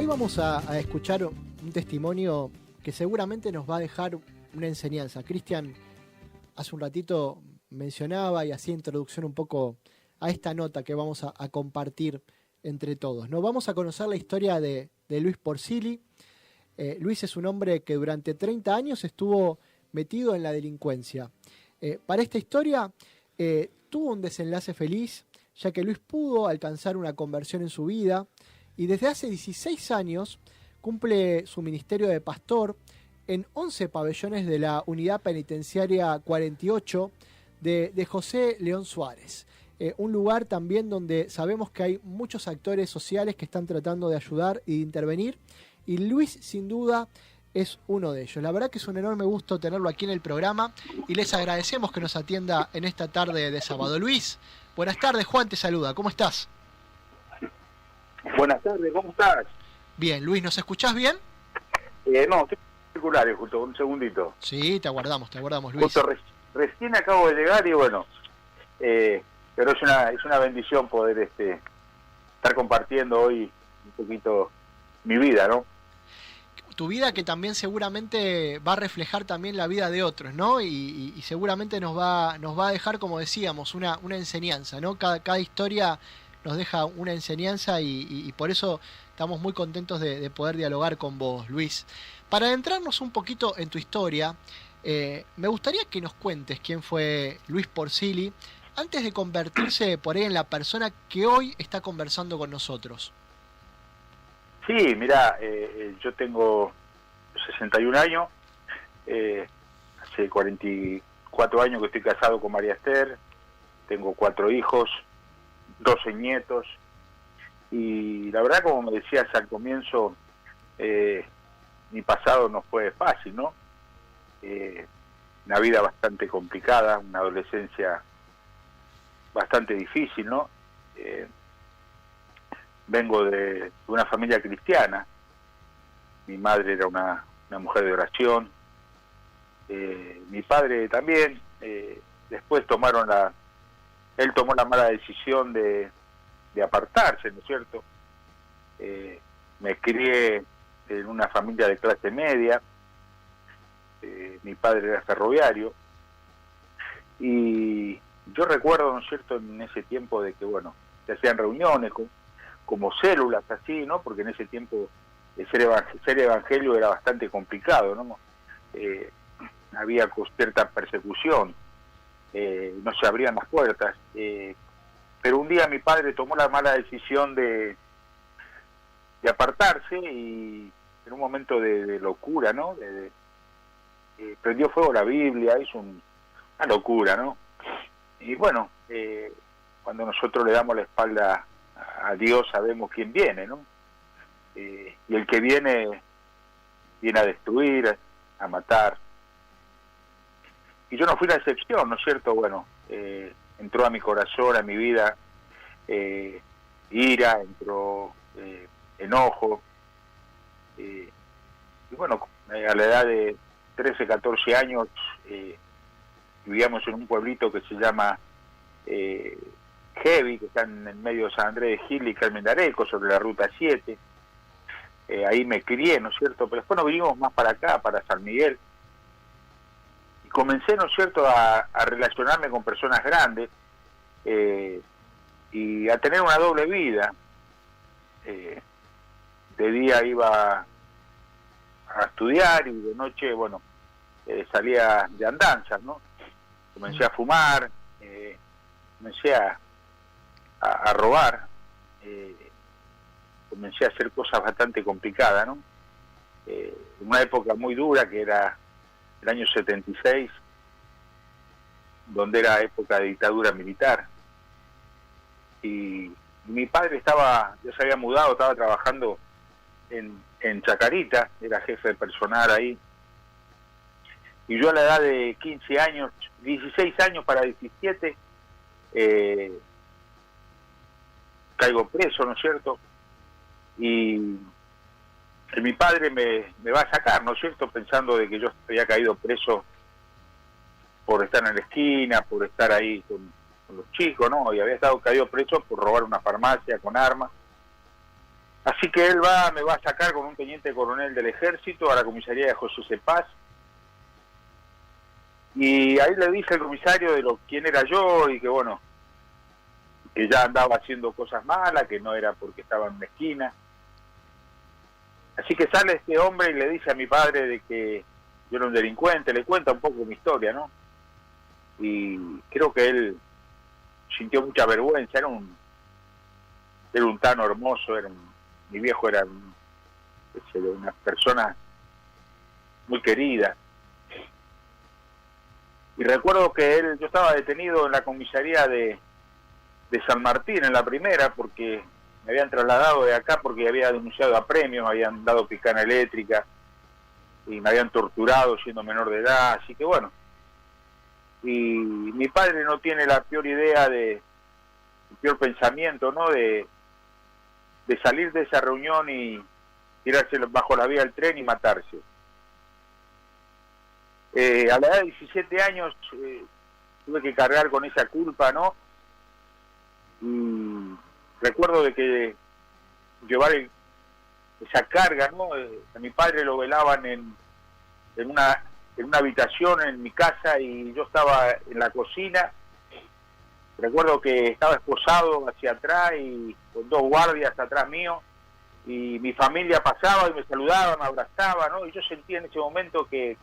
Hoy vamos a escuchar un testimonio que seguramente nos va a dejar una enseñanza. Cristian hace un ratito mencionaba y hacía introducción un poco a esta nota que vamos a compartir entre todos, ¿no? Vamos a conocer la historia de Luis Porcili. Luis es un hombre que durante 30 años estuvo metido en la delincuencia. Para esta historia tuvo un desenlace feliz, ya que Luis pudo alcanzar una conversión en su vida y desde hace 16 años cumple su ministerio de pastor en 11 pabellones de la Unidad Penitenciaria 48 de José León Suárez. Un lugar también donde sabemos que hay muchos actores sociales que están tratando de ayudar y de intervenir, y Luis sin duda es uno de ellos. La verdad que es un enorme gusto tenerlo aquí en el programa y les agradecemos que nos atienda en esta tarde de sábado. Luis, buenas tardes, Juan te saluda, ¿cómo estás? Buenas tardes, ¿cómo estás? Bien, Luis, ¿nos escuchás bien? No, estoy circulares, justo un segundito. Sí, te aguardamos, Luis. Justo recién acabo de llegar y bueno, pero es una bendición poder estar compartiendo hoy un poquito mi vida, ¿no? Tu vida que también seguramente va a reflejar también la vida de otros, ¿no? Y seguramente nos va a dejar, como decíamos, una enseñanza, ¿no? Cada historia nos deja una enseñanza y por eso estamos muy contentos de poder dialogar con vos, Luis. Para adentrarnos un poquito en tu historia, me gustaría que nos cuentes quién fue Luis Porcili antes de convertirse por ahí en la persona que hoy está conversando con nosotros. Sí, mirá, yo tengo 61 años, hace 44 años que estoy casado con María Esther, tengo 4 hijos, 12 nietos, y la verdad, como me decías al comienzo, mi pasado no fue fácil, ¿no? Una vida bastante complicada, una adolescencia bastante difícil, ¿no? Vengo de una familia cristiana, mi madre era una mujer de oración, mi padre también, después él tomó la mala decisión de apartarse, ¿no es cierto? Me crié en una familia de clase media, mi padre era ferroviario, y yo recuerdo, ¿no es cierto?, en ese tiempo de que, bueno, se hacían reuniones como células así, ¿no? Porque en ese tiempo ser evangelio era bastante complicado, ¿no? Había cierta persecución, no se abrían las puertas, pero un día mi padre tomó la mala decisión de apartarse y en un momento de locura, ¿no? Prendió fuego la Biblia, hizo una locura, ¿no? Y bueno, cuando nosotros le damos la espalda a Dios sabemos quién viene, ¿no? Y el que viene a destruir, a matar. Y yo no fui la excepción, ¿no es cierto? Bueno, entró a mi corazón, a mi vida, ira, entró enojo. Y bueno, a la edad de 13, 14 años, vivíamos en un pueblito que se llama Heavy, que está en el medio de San Andrés de Gil y Carmen de Areco, sobre la ruta 7. Ahí me crié, ¿no es cierto? Pero después nos vinimos más para acá, para San Miguel. Y comencé, ¿no es cierto?, a relacionarme con personas grandes y a tener una doble vida. De día iba a estudiar y de noche, bueno, salía de andanzas, ¿no? Comencé a fumar, comencé a robar, comencé a hacer cosas bastante complicadas, ¿no? En una época muy dura que era el año 76, donde era época de dictadura militar. Y mi padre ya se había mudado, estaba trabajando en Chacarita, era jefe de personal ahí. Y yo a la edad de 15 años, 16 años para 17, caigo preso, ¿no es cierto? Y mi padre me va a sacar, ¿no es cierto?, pensando de que yo había caído preso por estar en la esquina, por estar ahí con los chicos, ¿no? Y había caído preso por robar una farmacia con armas. Así que él me va a sacar con un teniente coronel del ejército a la comisaría de José Cepaz, y ahí le dije al comisario de quién era yo, y que bueno, que ya andaba haciendo cosas malas, que no era porque estaba en una esquina. Así que sale este hombre y le dice a mi padre de que yo era un delincuente, le cuenta un poco mi historia, ¿no? Y creo que él sintió mucha vergüenza, era un tano hermoso, mi viejo era una persona muy querida. Y recuerdo que yo estaba detenido en la comisaría de San Martín, en la primera, porque me habían trasladado de acá porque había denunciado a premios, me habían dado picana eléctrica y me habían torturado siendo menor de edad, así que bueno. Y mi padre no tiene la peor idea el peor pensamiento, ¿no? De salir de esa reunión y tirarse bajo la vía del tren y matarse. A la edad de 17 años tuve que cargar con esa culpa, ¿no? Y recuerdo de que llevar esa carga, ¿no? A mi padre lo velaban en una habitación en mi casa y yo estaba en la cocina. Recuerdo que estaba esposado hacia atrás y con 2 guardias atrás mío, y mi familia pasaba y me saludaba, me abrazaba, ¿no? Y yo sentía en ese momento que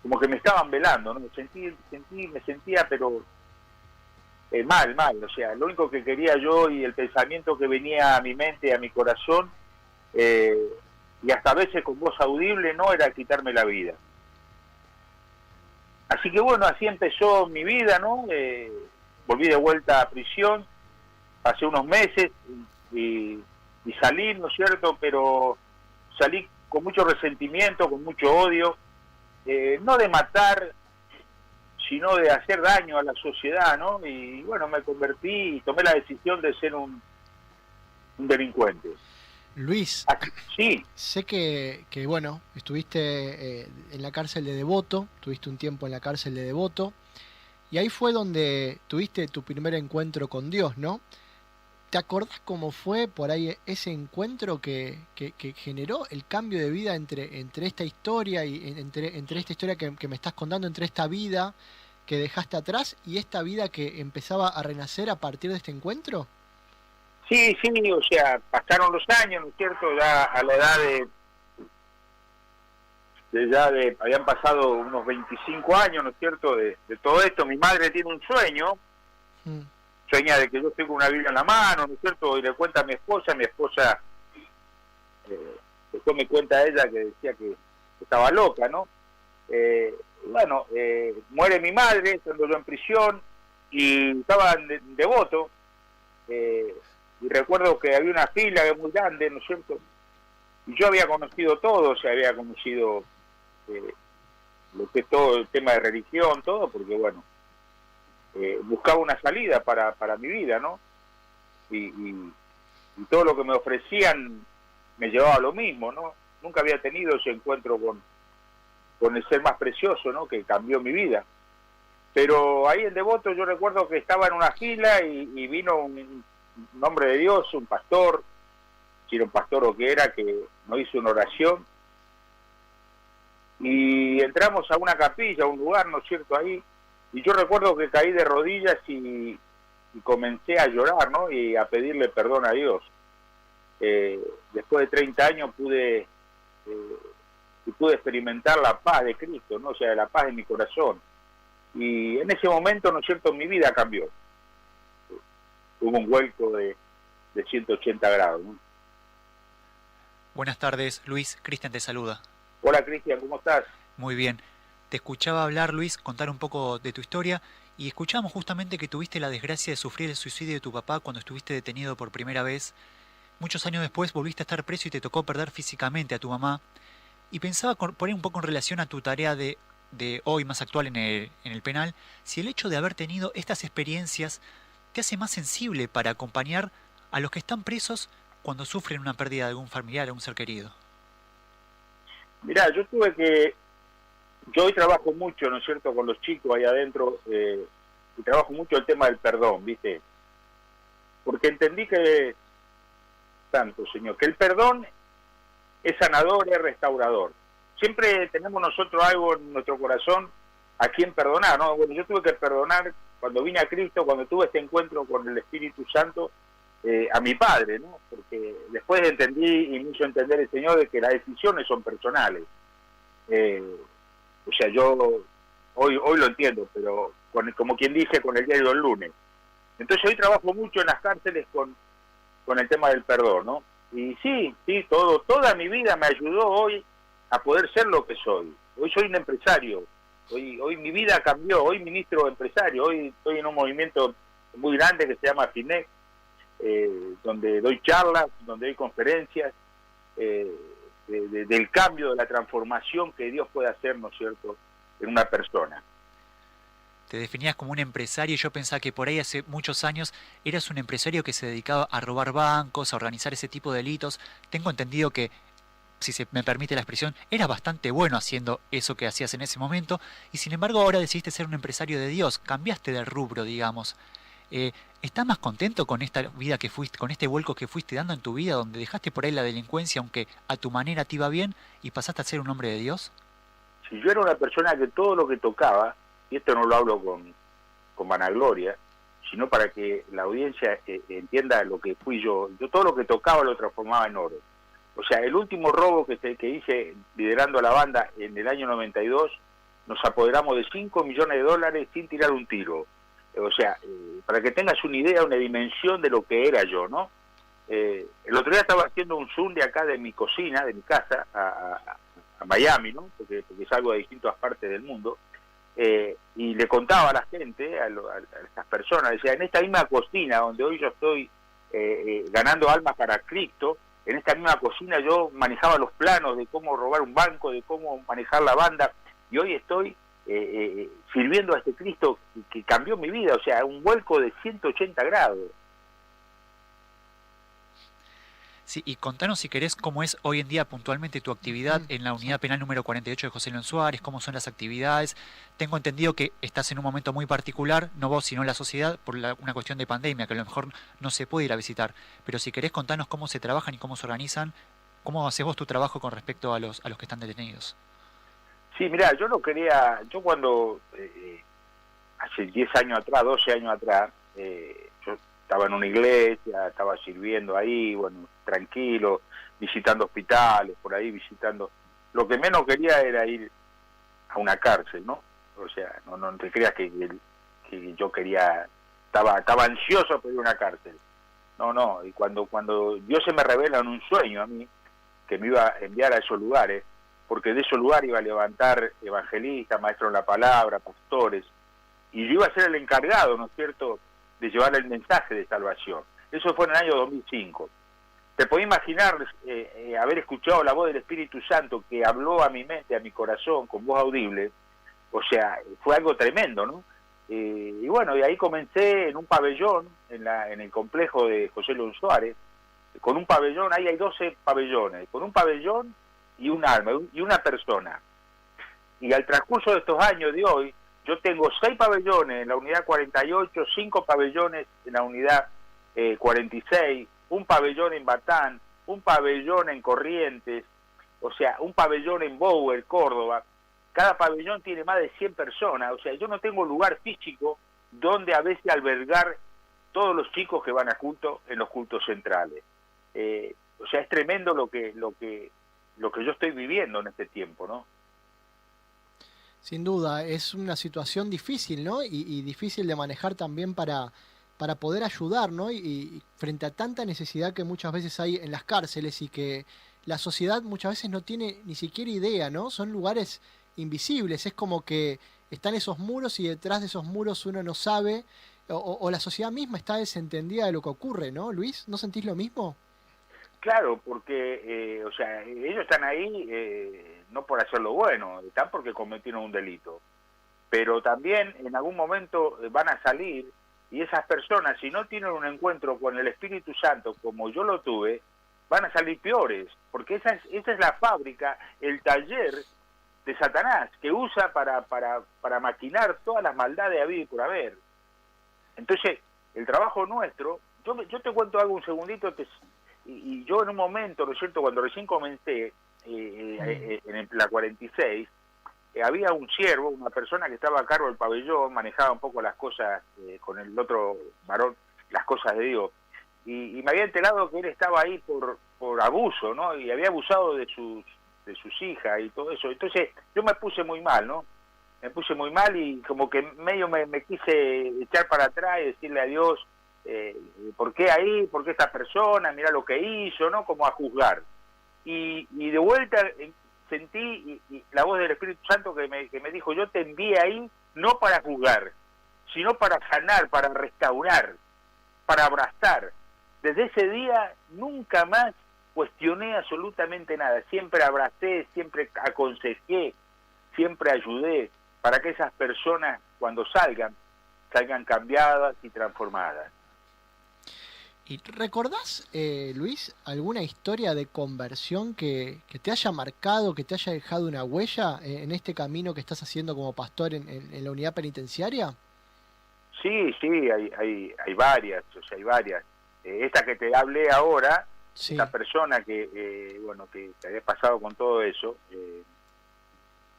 como que me estaban velando, ¿no? Me sentía pero mal, o sea, lo único que quería yo y el pensamiento que venía a mi mente y a mi corazón, y hasta a veces con voz audible, no era quitarme la vida. Así que bueno, así empezó mi vida, ¿no? Volví de vuelta a prisión, pasé unos meses y salí, ¿no es cierto? Pero salí con mucho resentimiento, con mucho odio, no de matar, sino de hacer daño a la sociedad, ¿no? Y bueno, me convertí y tomé la decisión de ser un delincuente. Luis, Sí. sé que bueno, estuviste en la cárcel de Devoto, tuviste un tiempo en la cárcel de Devoto, y ahí fue donde tuviste tu primer encuentro con Dios, ¿no? ¿Te acordás cómo fue por ahí ese encuentro que generó el cambio de vida entre esta historia y entre esta historia que me estás contando, entre esta vida que dejaste atrás y esta vida que empezaba a renacer a partir de este encuentro? Sí, o sea, pasaron los años, ¿no es cierto? Ya a la edad habían pasado unos 25 años, ¿no es cierto? De todo esto, mi madre tiene un sueño, sueña de que yo estoy con una Biblia en la mano, ¿no es cierto? Y le cuenta a mi esposa, después me cuenta ella que decía que estaba loca, ¿no? Muere mi madre, estando yo en prisión, y estaba en Devoto, y recuerdo que había una fila muy grande, ¿no es cierto? Y yo había conocido todo, o sea, había conocido lo que es todo el tema de religión, todo, porque bueno, buscaba una salida para mi vida, ¿no? Y todo lo que me ofrecían me llevaba a lo mismo, ¿no? Nunca había tenido ese encuentro con el ser más precioso, ¿no? Que cambió mi vida. Pero ahí en Devoto yo recuerdo que estaba en una fila y vino un hombre de Dios, un pastor, si era un pastor o qué era, que nos hizo una oración. Y entramos a una capilla, a un lugar, ¿no es cierto?, ahí. Y yo recuerdo que caí de rodillas y comencé a llorar, ¿no? Y a pedirle perdón a Dios. Después de 30 años pude experimentar la paz de Cristo, ¿no? O sea, la paz en mi corazón. Y en ese momento, ¿no es cierto?, mi vida cambió. Hubo un vuelco de 180 grados, ¿no? Buenas tardes, Luis. Cristian te saluda. Hola, Cristian, ¿cómo estás? Muy bien. Te escuchaba hablar, Luis, contar un poco de tu historia, y escuchamos justamente que tuviste la desgracia de sufrir el suicidio de tu papá cuando estuviste detenido por primera vez. Muchos años después volviste a estar preso y te tocó perder físicamente a tu mamá. Y pensaba poner un poco en relación a tu tarea de hoy más actual en el penal, si el hecho de haber tenido estas experiencias te hace más sensible para acompañar a los que están presos cuando sufren una pérdida de algún familiar o un ser querido. Mirá, yo hoy trabajo mucho, ¿no es cierto?, con los chicos ahí adentro, y trabajo mucho el tema del perdón, ¿viste? Porque entendí que Santo, Señor, que el perdón es sanador, es restaurador. Siempre tenemos nosotros algo en nuestro corazón a quien perdonar, ¿no? Bueno, yo tuve que perdonar cuando vine a Cristo, cuando tuve este encuentro con el Espíritu Santo, a mi padre, ¿no? Porque después entendí y me hizo entender el Señor de que las decisiones son personales. O sea, yo hoy lo entiendo, pero como quien dice, con el diario del lunes. Entonces hoy trabajo mucho en las cárceles con el tema del perdón, ¿no? Y sí, toda mi vida me ayudó hoy a poder ser lo que soy. Hoy soy un empresario, hoy mi vida cambió, hoy ministro empresario, hoy estoy en un movimiento muy grande que se llama FINEC, donde doy charlas, donde doy conferencias, del cambio, de la transformación que Dios puede hacer, ¿no es cierto?, en una persona. Te definías como un empresario y yo pensaba que por ahí hace muchos años eras un empresario que se dedicaba a robar bancos, a organizar ese tipo de delitos. Tengo entendido que, si se me permite la expresión, eras bastante bueno haciendo eso que hacías en ese momento y sin embargo ahora decidiste ser un empresario de Dios, cambiaste de rubro, digamos. ¿Estás más contento con esta vida que fuiste, con este vuelco que fuiste dando en tu vida, donde dejaste por ahí la delincuencia, aunque a tu manera te iba bien, y pasaste a ser un hombre de Dios? Si yo era una persona que todo lo que tocaba, y esto no lo hablo con vanagloria, sino para que la audiencia entienda lo que fui yo todo lo que tocaba lo transformaba en oro. O sea, el último robo que hice liderando a la banda en el año 92, nos apoderamos de $5 millones sin tirar un tiro. O sea, para que tengas una idea, una dimensión de lo que era yo, ¿no? El otro día estaba haciendo un zoom de acá de mi cocina, de mi casa, a Miami, ¿no? Porque salgo de distintas partes del mundo, y le contaba a la gente, a estas personas, decía, en esta misma cocina donde hoy yo estoy ganando almas para Cristo, en esta misma cocina yo manejaba los planos de cómo robar un banco, de cómo manejar la banda, y hoy estoy sirviendo a este Cristo que cambió mi vida, o sea, un vuelco de 180 grados. Sí, y contanos si querés cómo es hoy en día puntualmente tu actividad en la unidad penal número 48 de José León Suárez, cómo son las actividades. Tengo entendido que estás en un momento muy particular, no vos sino la sociedad, por una cuestión de pandemia, que a lo mejor no se puede ir a visitar. Pero si querés contanos cómo se trabajan y cómo se organizan, cómo haces vos tu trabajo con respecto a los que están detenidos. Sí, mirá, yo cuando hace 10 años atrás, 12 años atrás, yo estaba en una iglesia, estaba sirviendo ahí, bueno, tranquilo, visitando hospitales, por ahí visitando. Lo que menos quería era ir a una cárcel, ¿no? O sea, no te creas que yo quería, estaba ansioso por ir a una cárcel. No, y cuando Dios se me revela en un sueño a mí, que me iba a enviar a esos lugares, porque de esos lugares iba a levantar evangelistas, maestros de la palabra, pastores, y yo iba a ser el encargado, ¿no es cierto?, de llevar el mensaje de salvación. Eso fue en el año 2005. Te podés imaginar haber escuchado la voz del Espíritu Santo que habló a mi mente, a mi corazón, con voz audible. O sea, fue algo tremendo, ¿no? Y bueno, y ahí comencé en un pabellón, en el complejo de José León Suárez, con un pabellón, ahí hay 12 pabellones, con un pabellón y un alma, y una persona. Y al transcurso de estos años de hoy, yo tengo 6 pabellones en la unidad 48, 5 pabellones en la unidad 46, un pabellón en Batán, un pabellón en Corrientes, o sea, un pabellón en Bower, Córdoba. Cada pabellón tiene más de 100 personas, o sea, yo no tengo lugar físico donde a veces albergar todos los chicos que van a culto en los cultos centrales. O sea, es tremendo lo que yo estoy viviendo en este tiempo, ¿no? Sin duda, es una situación difícil, ¿no? Y difícil de manejar también para poder ayudar, ¿no? Y frente a tanta necesidad que muchas veces hay en las cárceles y que la sociedad muchas veces no tiene ni siquiera idea, ¿no? Son lugares invisibles, es como que están esos muros y detrás de esos muros uno no sabe, o la sociedad misma está desentendida de lo que ocurre, ¿no, Luis? ¿No sentís lo mismo? Claro, porque, o sea, ellos están ahí no por hacer lo bueno, están porque cometieron un delito. Pero también en algún momento van a salir y esas personas, si no tienen un encuentro con el Espíritu Santo como yo lo tuve, van a salir peores, porque esa es la fábrica, el taller de Satanás, que usa para maquinar todas las maldades habidas y por haber. Entonces, el trabajo nuestro, yo te cuento algo un segundito, y yo en un momento, ¿no es cierto?, cuando recién comencé en la 46, había un siervo, una persona que estaba a cargo del pabellón, manejaba un poco las cosas con el otro varón, las cosas de Dios, y me había enterado que él estaba ahí por abuso, ¿no? Y había abusado de sus hijas y todo eso. Entonces yo me puse muy mal, ¿no? Me puse muy mal y como que medio me quise echar para atrás y decirle a Dios, ¿por qué ahí? ¿Por qué esta persona? Mira lo que hizo, ¿no? Como a juzgar. Y de vuelta sentí la voz del Espíritu Santo que me dijo, yo te envié ahí no para juzgar, sino para sanar, para restaurar, para abrazar. Desde ese día nunca más cuestioné absolutamente nada, siempre abracé, siempre aconsejé, siempre ayudé para que esas personas cuando salgan cambiadas y transformadas. ¿Y recordás, Luis, alguna historia de conversión que te haya marcado, que te haya dejado una huella en este camino que estás haciendo como pastor en la unidad penitenciaria? Sí, hay varias, o sea, hay varias. Esta que te hablé ahora, Sí. esta persona que había pasado con todo eso,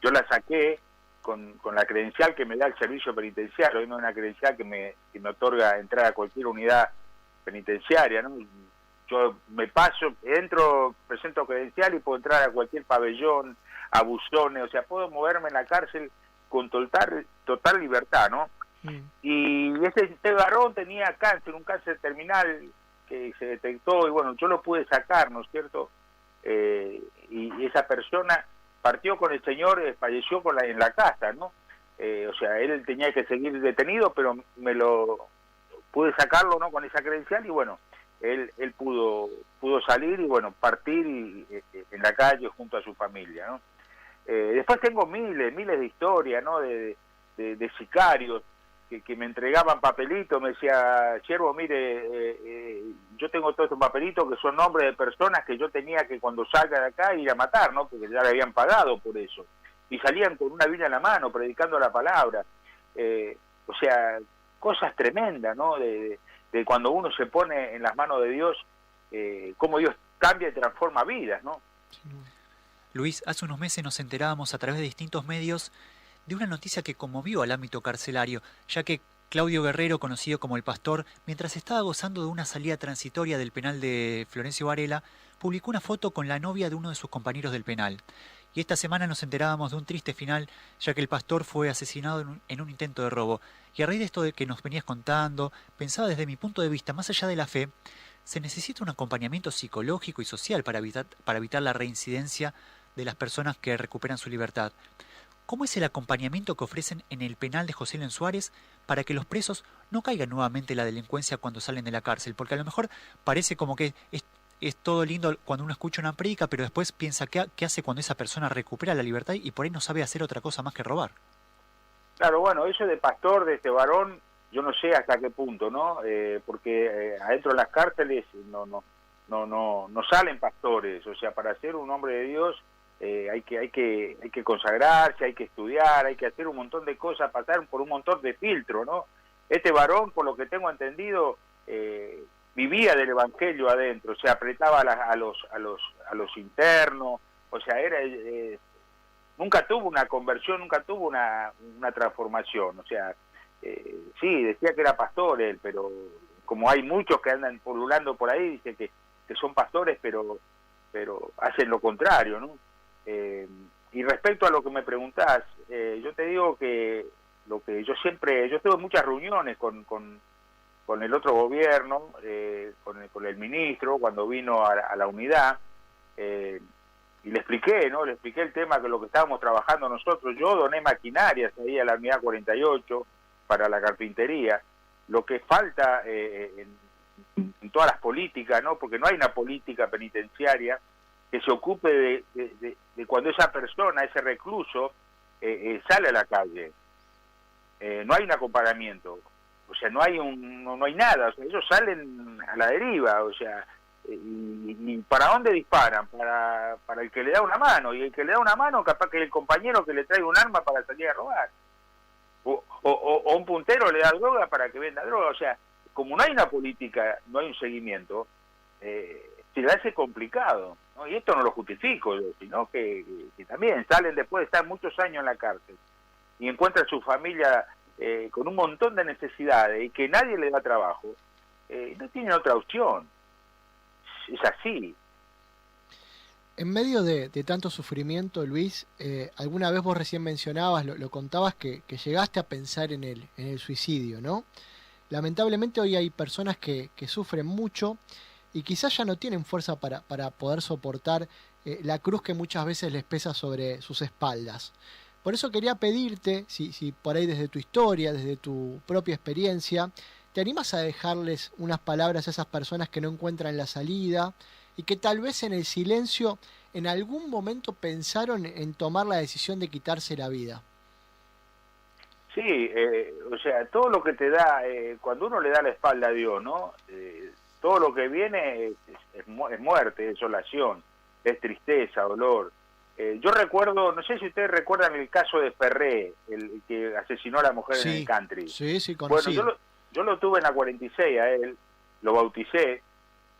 yo la saqué con la credencial que me da el servicio penitenciario, es una credencial que me otorga entrar a cualquier unidad penitenciaria, ¿no? Yo me paso, entro, presento credencial y puedo entrar a cualquier pabellón, a buzones, o sea, puedo moverme en la cárcel con total libertad, ¿no? Y este varón tenía cáncer, un cáncer terminal que se detectó y bueno, yo lo pude sacar, ¿no es cierto? Y esa persona partió con el Señor, falleció en la casa, ¿no? O sea, él tenía que seguir detenido, pero me lo pude sacarlo, ¿no?, con esa credencial y bueno, él pudo salir y bueno, partir en la calle junto a su familia, ¿no? Después tengo miles de historias, ¿no?, de sicarios que me entregaban papelitos, me decía, siervo, mire, yo tengo todos estos papelitos que son nombres de personas que yo tenía que cuando salga de acá ir a matar, ¿no?, porque ya le habían pagado por eso, y salían con una Biblia en la mano, predicando la palabra, o sea, cosas tremendas, ¿no?, de cuando uno se pone en las manos de Dios, cómo Dios cambia y transforma vidas, ¿no? Luis, hace unos meses nos enterábamos a través de distintos medios de una noticia que conmovió al ámbito carcelario, ya que Claudio Guerrero, conocido como El Pastor, mientras estaba gozando de una salida transitoria del penal de Florencio Varela, publicó una foto con la novia de uno de sus compañeros del penal. Y esta semana nos enterábamos de un triste final, ya que el pastor fue asesinado en un intento de robo. Y a raíz de esto de que nos venías contando, pensaba desde mi punto de vista, más allá de la fe, se necesita un acompañamiento psicológico y social para evitar la reincidencia de las personas que recuperan su libertad. ¿Cómo es el acompañamiento que ofrecen en el penal de José Len Suárez para que los presos no caigan nuevamente en la delincuencia cuando salen de la cárcel? Porque a lo mejor parece como que es todo lindo cuando uno escucha una prédica, pero después piensa qué hace cuando esa persona recupera la libertad y por ahí no sabe hacer otra cosa más que robar. Claro, bueno, eso de pastor, de este varón, yo no sé hasta qué punto, ¿no? Porque adentro de las cárceles no salen pastores, o sea, para ser un hombre de Dios hay que consagrarse, hay que estudiar, hay que hacer un montón de cosas, pasar por un montón de filtros, ¿no? Este varón, por lo que tengo entendido, vivía del evangelio adentro, o sea, apretaba a los internos, o sea, nunca tuvo una conversión, nunca tuvo una transformación, o sea, sí, decía que era pastor él, pero como hay muchos que andan pululando por ahí, dice que son pastores, pero hacen lo contrario, ¿no? Y respecto a lo que me preguntás, yo te digo que lo que yo tuve muchas reuniones con el otro gobierno, con el ministro, cuando vino a la unidad, y le expliqué, ¿no? Le expliqué el tema que lo que estábamos trabajando nosotros. Yo doné maquinarias ahí a la unidad 48 para la carpintería. Lo que falta en todas las políticas, ¿no? Porque no hay una política penitenciaria que se ocupe de cuando esa persona, ese recluso, sale a la calle. No hay un acompañamiento, o sea, no hay nada, o sea, ellos salen a la deriva, o sea, y ¿para dónde disparan? Para el que le da una mano, y el que le da una mano capaz que el compañero que le trae un arma para salir a robar, o un puntero le da droga para que venda droga, o sea, como no hay una política, no hay un seguimiento, se le hace complicado, ¿no? Y esto no lo justifico yo, sino que también salen después de estar muchos años en la cárcel y encuentran a su familia con un montón de necesidades y que nadie le da trabajo, no tienen otra opción. Es así. En medio de tanto sufrimiento, Luis, alguna vez vos recién mencionabas, lo contabas, que llegaste a pensar en el suicidio, ¿no? Lamentablemente hoy hay personas que sufren mucho y quizás ya no tienen fuerza para poder soportar la cruz que muchas veces les pesa sobre sus espaldas. Por eso quería pedirte, si por ahí desde tu historia, desde tu propia experiencia, ¿te animas a dejarles unas palabras a esas personas que no encuentran la salida y que tal vez en el silencio en algún momento pensaron en tomar la decisión de quitarse la vida? Sí, o sea, todo lo que te da, cuando uno le da la espalda a Dios, ¿no? Todo lo que viene es muerte, es desolación, es tristeza, dolor. Yo recuerdo, no sé si ustedes recuerdan el caso de Ferré, el que asesinó a la mujer en el country. Sí, conocido. Bueno, yo lo tuve en la 46 a él, lo bauticé,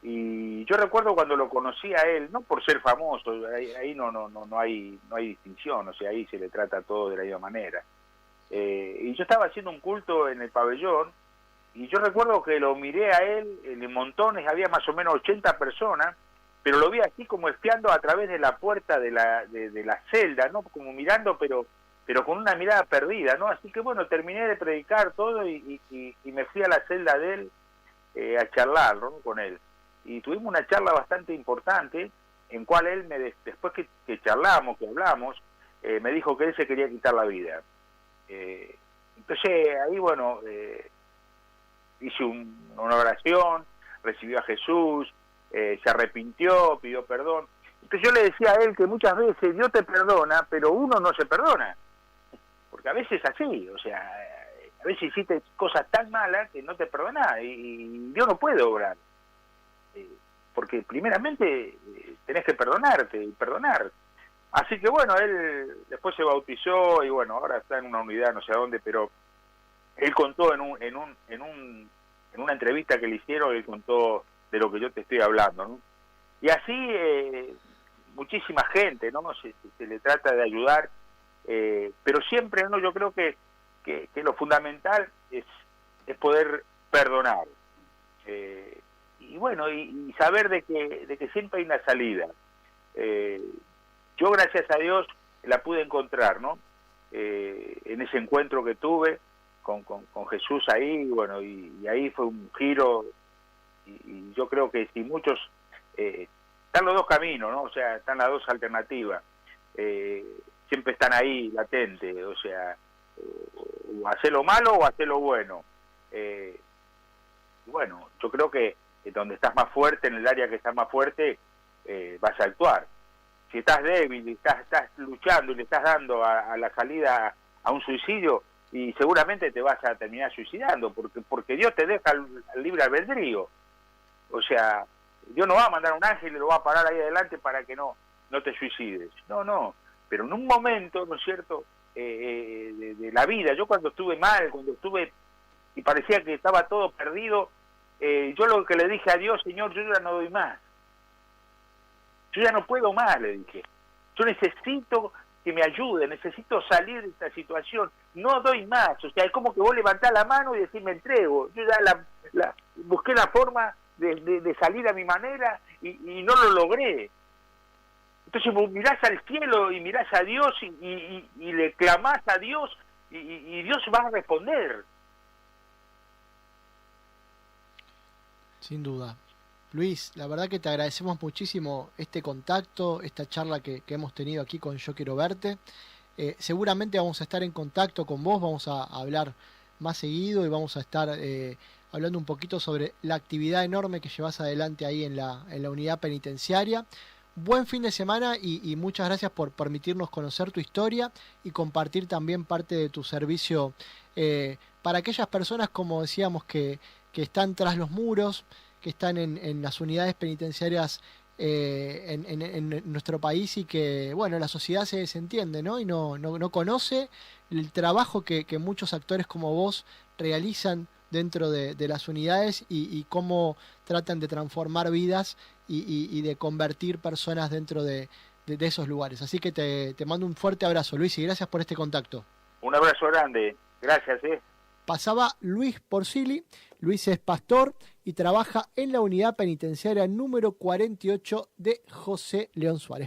y yo recuerdo cuando lo conocí a él, no por ser famoso, ahí no hay distinción, o sea, ahí se le trata todo de la misma manera. Y yo estaba haciendo un culto en el pabellón, y yo recuerdo que lo miré a él en montones, había más o menos 80 personas, pero lo vi así como espiando a través de la puerta de la celda, ¿no? Como mirando, pero con una mirada perdida, ¿no? Así que bueno, terminé de predicar todo y me fui a la celda de él a charlar, ¿no? Con él. Y tuvimos una charla bastante importante, en cual él, después que charlamos, que hablamos, me dijo que él se quería quitar la vida. Entonces ahí, bueno, hice una oración, recibió a Jesús, se arrepintió, pidió perdón. Entonces yo le decía a él que muchas veces Dios te perdona, pero uno no se perdona, porque a veces es así, o sea, a veces hiciste cosas tan malas que no te perdonás, y Dios no puede obrar, porque primeramente tenés que perdonarte y perdonar. Así que bueno, él después se bautizó y bueno, ahora está en una unidad no sé a dónde, pero él contó en una entrevista que le hicieron, él contó de lo que yo te estoy hablando, ¿no? Y así muchísima gente, ¿no? Se le trata de ayudar, pero siempre, ¿no? Yo creo que lo fundamental es poder perdonar, y bueno, y saber de que siempre hay una salida. Yo, gracias a Dios, la pude encontrar, ¿no? En ese encuentro que tuve con Jesús ahí, bueno, y ahí fue un giro, y yo creo que si muchos, están los dos caminos, ¿no? O sea, están las dos alternativas, siempre están ahí latentes, o sea, o hacer lo malo o hacer lo bueno. Bueno, yo creo que donde estás más fuerte, en el área que estás más fuerte, vas a actuar. Si estás débil y estás luchando y le estás dando a la salida a un suicidio, y seguramente te vas a terminar suicidando, porque Dios te deja el libre albedrío. O sea, Dios no va a mandar un ángel y lo va a parar ahí adelante para que no te suicides. No, pero en un momento, ¿no es cierto?, de la vida, yo cuando estuve mal, cuando estuve y parecía que estaba todo perdido, yo lo que le dije a Dios: Señor, yo ya no doy más. Yo ya no puedo más, le dije. Yo necesito que me ayude, necesito salir de esta situación. No doy más. O sea, es como que vos levantás la mano y decís: me entrego. Yo ya busqué la forma de salir a mi manera y no lo logré. Entonces vos mirás al cielo y mirás a Dios y le clamás a Dios y Dios va a responder. Sin duda. Luis, la verdad que te agradecemos muchísimo este contacto, esta charla que hemos tenido aquí con Yo Quiero Verte. Seguramente vamos a estar en contacto con vos, vamos a hablar más seguido y vamos a estar hablando un poquito sobre la actividad enorme que llevas adelante ahí en la unidad penitenciaria. Buen fin de semana y muchas gracias por permitirnos conocer tu historia y compartir también parte de tu servicio para aquellas personas, como decíamos, que están tras los muros, que están en las unidades penitenciarias en nuestro país, y que, bueno, la sociedad se desentiende, ¿no? Y no conoce el trabajo que muchos actores como vos realizan dentro de las unidades y cómo tratan de transformar vidas y de convertir personas dentro de esos lugares. Así que te mando un fuerte abrazo, Luis, y gracias por este contacto. Un abrazo grande, gracias. Pasaba Luis Porcili. Luis es pastor y trabaja en la unidad penitenciaria número 48 de José León Suárez.